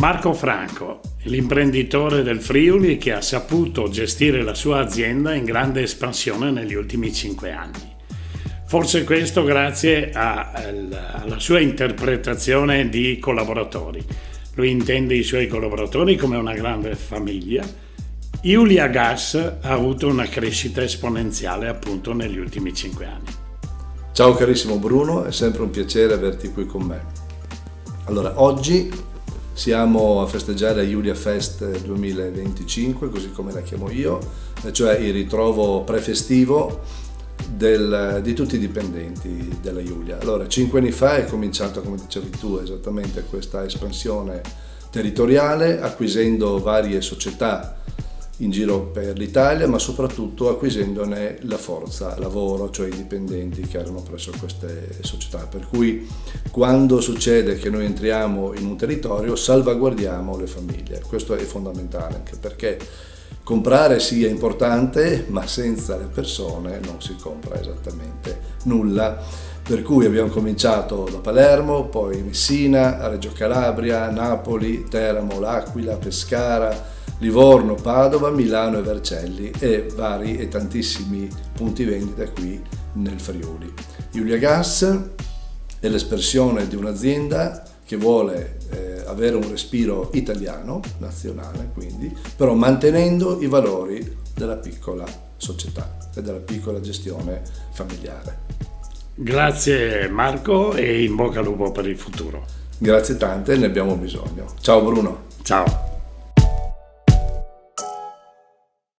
Marco Franco, l'imprenditore del Friuli che ha saputo gestire la sua azienda in grande espansione negli ultimi 5 anni. Forse questo grazie alla sua interpretazione di collaboratori. Lui intende i suoi collaboratori come una grande famiglia. Julia Gas ha avuto una crescita esponenziale appunto negli ultimi 5 anni. Ciao carissimo Bruno, è sempre un piacere averti qui con me. Allora, oggi siamo a festeggiare Julia Fest 2025, così come la chiamo io, cioè il ritrovo prefestivo di tutti i dipendenti della Julia. Allora, 5 anni fa è cominciato, come dicevi tu, esattamente questa espansione territoriale, acquisendo varie società in giro per l'Italia, ma soprattutto acquisendone la forza lavoro, cioè i dipendenti che erano presso queste società. Per cui quando succede che noi entriamo in un territorio salvaguardiamo le famiglie. Questo è fondamentale, anche perché comprare sì è importante, ma senza le persone non si compra esattamente nulla. Per cui abbiamo cominciato da Palermo, poi Messina, Reggio Calabria, Napoli, Teramo, L'Aquila, Pescara, Livorno, Padova, Milano e Vercelli e vari e tantissimi punti vendita qui nel Friuli. Julia Gas è l'espressione di un'azienda che vuole avere un respiro italiano, nazionale quindi, però mantenendo i valori della piccola società e della piccola gestione familiare. Grazie Marco e in bocca al lupo per il futuro. Grazie tante, ne abbiamo bisogno. Ciao Bruno. Ciao.